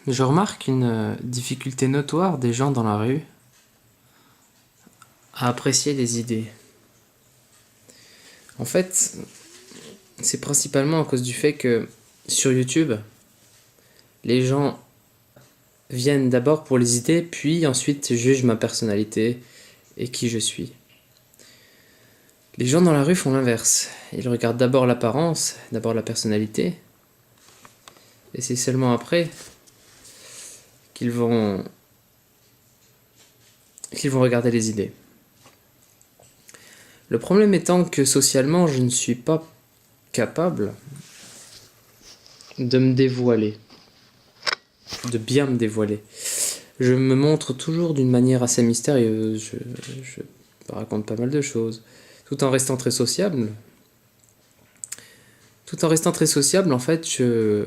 Je remarque une difficulté notoire des gens dans la rue à apprécier les idées. En fait, c'est principalement à cause du fait que sur YouTube, les gens viennent d'abord pour les idées, puis ensuite jugent ma personnalité et qui je suis. Les gens dans la rue font l'inverse. Ils regardent d'abord l'apparence, d'abord la personnalité, et c'est seulement après qu'ils vont regarder les idées. Le problème étant que socialement, je ne suis pas capable de me dévoiler, de bien me dévoiler. Je me montre toujours d'une manière assez mystérieuse, je raconte pas mal de choses, tout en restant très sociable. Tout en restant très sociable, en fait, je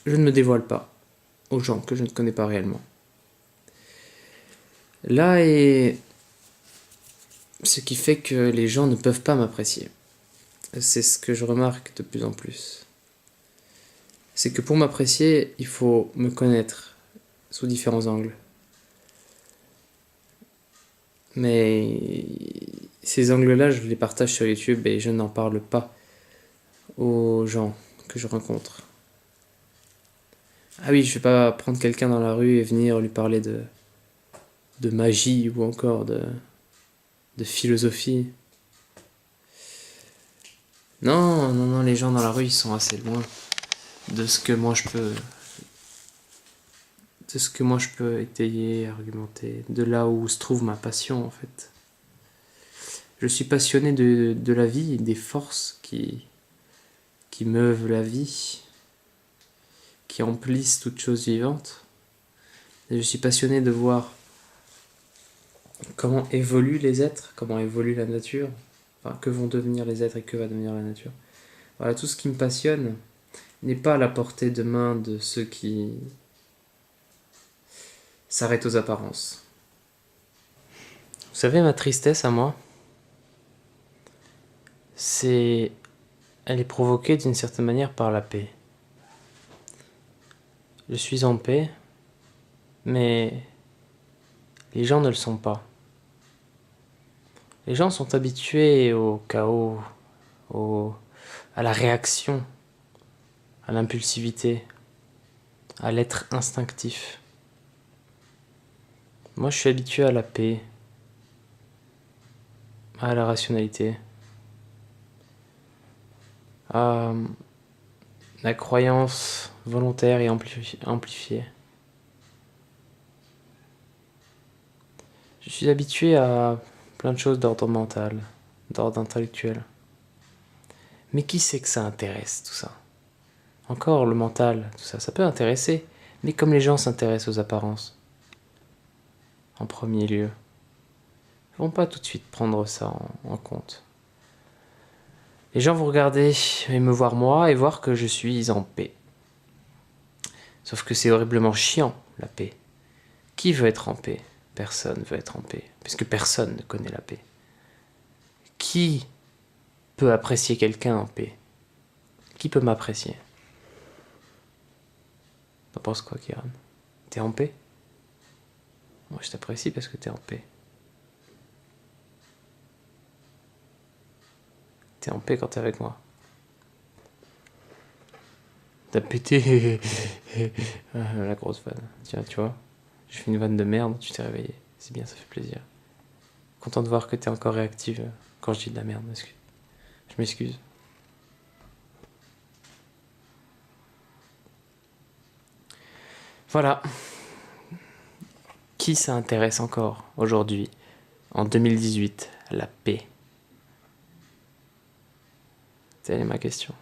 ne me dévoile pas aux gens que je ne connais pas réellement. Là est ce qui fait que les gens ne peuvent pas m'apprécier. C'est ce que je remarque de plus en plus. C'est que pour m'apprécier, il faut me connaître sous différents angles. Mais ces angles-là, je les partage sur YouTube et je n'en parle pas aux gens que je rencontre. Ah oui, je vais pas prendre quelqu'un dans la rue et venir lui parler de magie ou encore de philosophie. Non, non, non, les gens dans la rue, ils sont assez loin de ce que moi je peux étayer, argumenter, de là où se trouve ma passion en fait. Je suis passionné de la vie et des forces qui meuvent la vie, qui emplissent toute chose vivante. Et je suis passionné de voir comment évoluent les êtres, comment évolue la nature, enfin, que vont devenir les êtres et que va devenir la nature. Voilà, tout ce qui me passionne n'est pas à la portée de main de ceux qui s'arrêtent aux apparences. Vous savez, ma tristesse à moi, elle est provoquée d'une certaine manière par la paix. Je suis en paix, mais les gens ne le sont pas. Les gens sont habitués au chaos, à la réaction, à l'impulsivité, à l'être instinctif. Moi, je suis habitué à la paix, à la rationalité, à la croyance volontaire et amplifiée. Je suis habitué à plein de choses d'ordre mental, d'ordre intellectuel. Mais qui c'est que ça intéresse tout ça? Encore le mental, tout ça, ça peut intéresser, mais comme les gens s'intéressent aux apparences, en premier lieu, ils vont pas tout de suite prendre ça en compte. Les gens vont regarder et me voir moi et voir que je suis en paix. Sauf que c'est horriblement chiant, la paix. Qui veut être en paix? Personne veut être en paix, puisque personne ne connaît la paix. Qui peut apprécier quelqu'un en paix? Qui peut m'apprécier? T'en penses quoi, Kiran? T'es en paix? Moi, je t'apprécie parce que t'es en paix. T'es en paix quand t'es avec moi. T'as pété la grosse vanne. Tiens, tu vois, j'ai fait une vanne de merde, tu t'es réveillé. C'est bien, ça fait plaisir. Content de voir que t'es encore réactive quand je dis de la merde. Je m'excuse. Voilà. Qui ça intéresse encore aujourd'hui, en 2018, la paix? Telle est ma question.